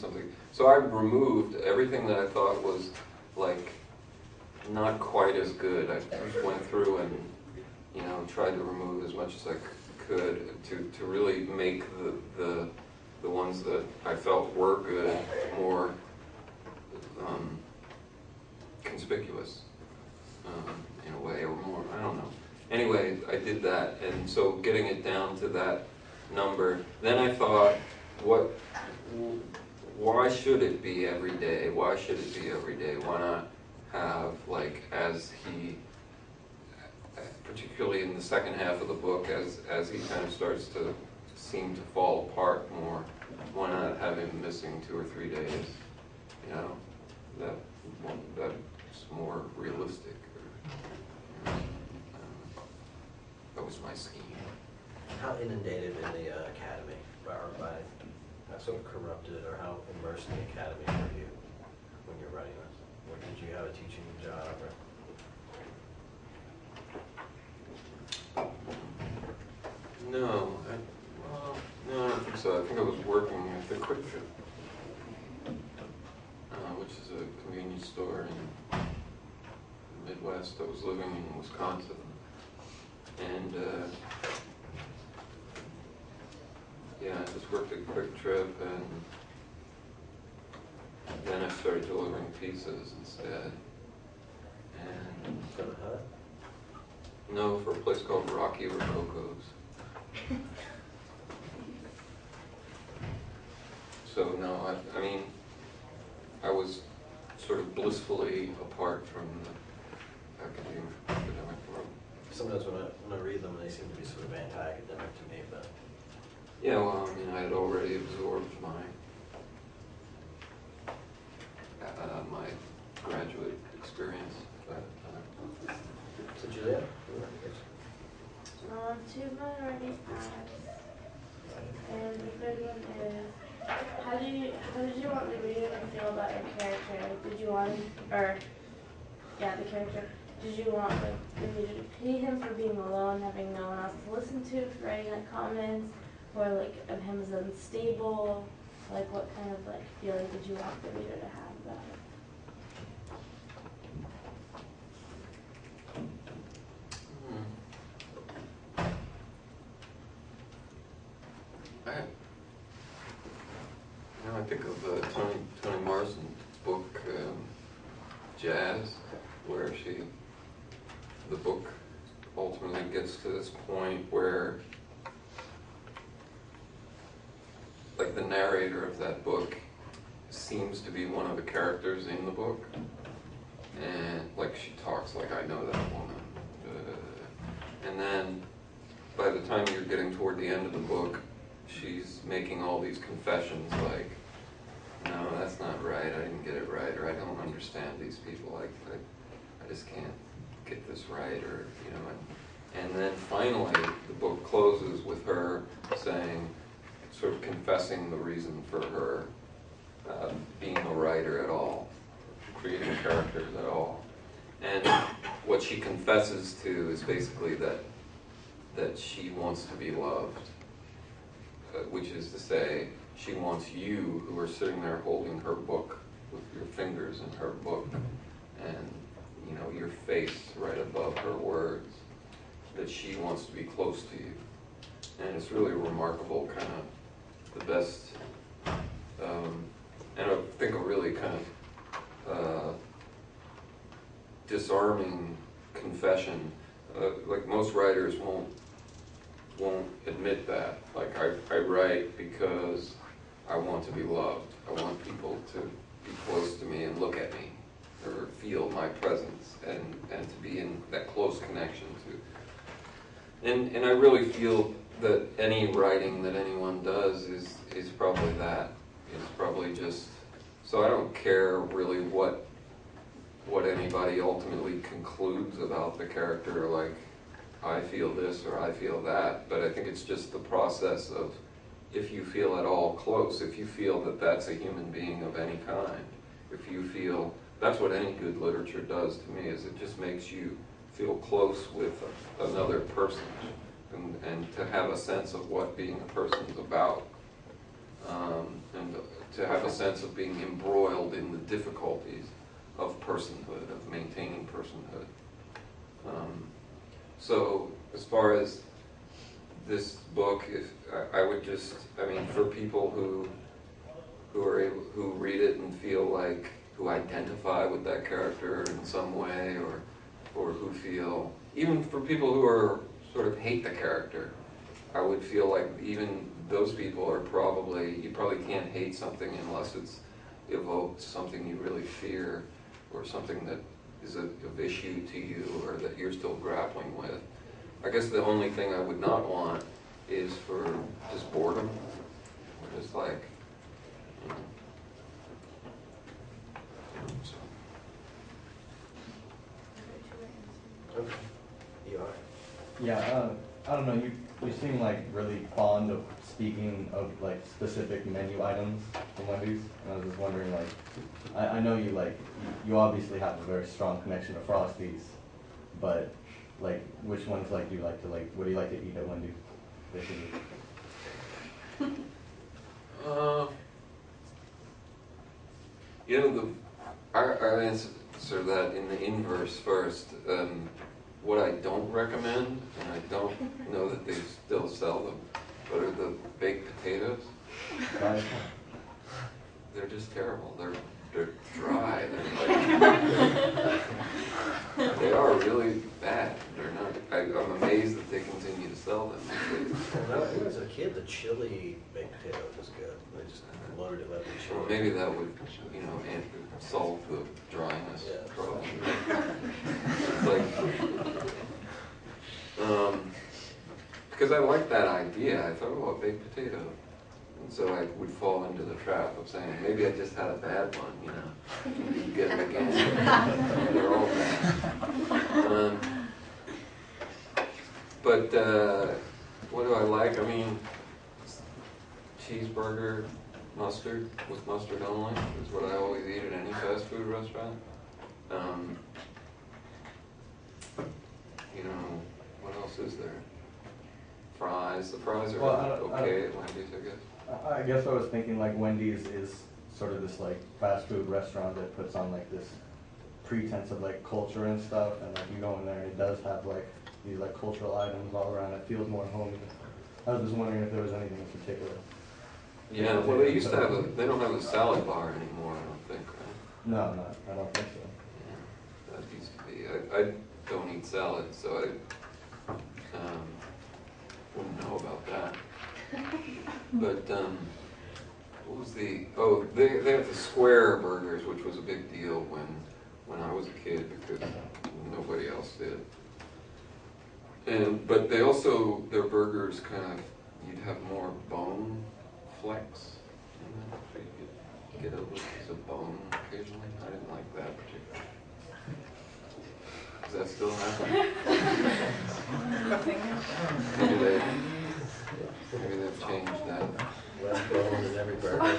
something. So I removed everything that I thought was like not quite as good. I just went through and, you know, tried to remove as much as I could to really make the ones that I felt were good more conspicuous in a way, or more, I don't know. Anyway, I did that, and so getting it down to that number, then I thought, why should it be every day? Why should it be every day? Why not have, like, as he, particularly in the second half of the book, as he kind of starts to seem to fall apart more, why not have him missing 2 or 3 days? You know, that's more realistic. That was my scheme. How inundated in the academy, or by how sort of corrupted, or how immersed in the academy were you when you're writing this? Or did you have a teaching job? Or? No, no, I don't think so. I think I was working at the Quick Trip, which is a convenience store in the Midwest. I was living in Wisconsin, and yeah, I just worked at Quick Trip, and then I started delivering pizzas instead. And For the hut? no, for a place called Rocky Rococo's. So no, I mean, I was sort of blissfully apart from the academic world. Sometimes when I read them, they seem to be sort of anti-academic to me, but... Yeah, well, I mean, I had already absorbed my my graduate experience by that time. So Julia? 2 minority acts, and the third one is, how did you want the reader to feel about your character? Like, did you want, the character, did you want the reader to pity him for being alone, having no one else to listen to, for writing like comments, or like of him as unstable? Like, what kind of like feeling did you want the reader to have about it? I think of Toni Morrison's book, Jazz, where the book ultimately gets to this point where, like, the narrator of that book seems to be one of the characters in the book, and like she talks like, I know that woman, and then by the time you're getting toward the end of the book, she's making all these confessions like, no, that's not right, I didn't get it right, or I don't understand these people, I just can't get this right, or, you know, and then finally the book closes with her saying, sort of confessing the reason for her being a writer at all, creating characters at all. And what she confesses to is basically that she wants to be loved, which is to say, she wants you, who are sitting there holding her book with your fingers in her book, and, you know, your face right above her words, that she wants to be close to you. And it's really a remarkable kind of, the best, and I think a really kind of disarming confession. Like, most writers won't admit that. Like, I write because I want to be loved. I want people to be close to me and look at me, or feel my presence, and to be in that close connection to. And I really feel that any writing that anyone does is probably that. It's probably just, so I don't care really what anybody ultimately concludes about the character, like, I feel this or I feel that, but I think it's just the process of, if you feel at all close, if you feel that that's a human being of any kind, if you feel, that's what any good literature does to me, is it just makes you feel close with another person, and to have a sense of what being a person is about. And to have a sense of being embroiled in the difficulties of personhood, of maintaining personhood. So as far as this book, if I would just, I mean, for people who read it and feel like, who identify with that character in some way, or who feel, even for people who are sort of hate the character, I would feel like even those people are probably, you probably can't hate something unless it's evoked something you really fear, or something that is of issue to you, or that you're still grappling with. I guess the only thing I would not want is for just boredom, or just like, so. Okay. You are. Yeah, I don't know, you seem like really fond of speaking of like specific menu items from Wendy's, and I was just wondering, like, I know you like, you obviously have a very strong connection to Frosties, but like, which ones like do you like to like, what do you like to eat at Wendy's? Basically. You know, I answer that in the inverse first. What I don't recommend, and I don't know that they still sell them, but are the baked potatoes. Right? They're just terrible. They're dry. They're like, they are really bad. They're not. I'm amazed that they continue to sell them. When I was a kid, the chili baked potato was good. They just loaded it up with chili. Well, maybe that would, you know, solve the dryness Yeah. problem. It's like, because I like that idea. I thought, oh, a baked potato. And so I would fall into the trap of saying, maybe I just had a bad one, you know. You get it again. They're all bad. But what do I like? I mean, cheeseburger, mustard, with mustard only, is what I always eat at any fast food restaurant. You know, what else is there? Fries. The fries are okay at Wendy's, I guess. I guess I was thinking like Wendy's is sort of this like fast food restaurant that puts on like this pretense of like culture and stuff, and like you go in there and it does have like these like cultural items all around. It feels more homey. I was just wondering if there was anything in particular. Yeah, well, they used to have they don't have a salad bar anymore, I don't think, right? No, I don't think so. Yeah, that used to be. I don't eat salad, so I wouldn't know about that. But what was the? Oh, they have the square burgers, which was a big deal when I was a kid because nobody else did. But they also, their burgers kind of, you'd have more bone flecks in them, so you could get a little piece of bone occasionally. I didn't like that particularly. Does that still happen? Maybe they've changed that. Less bone in every burger.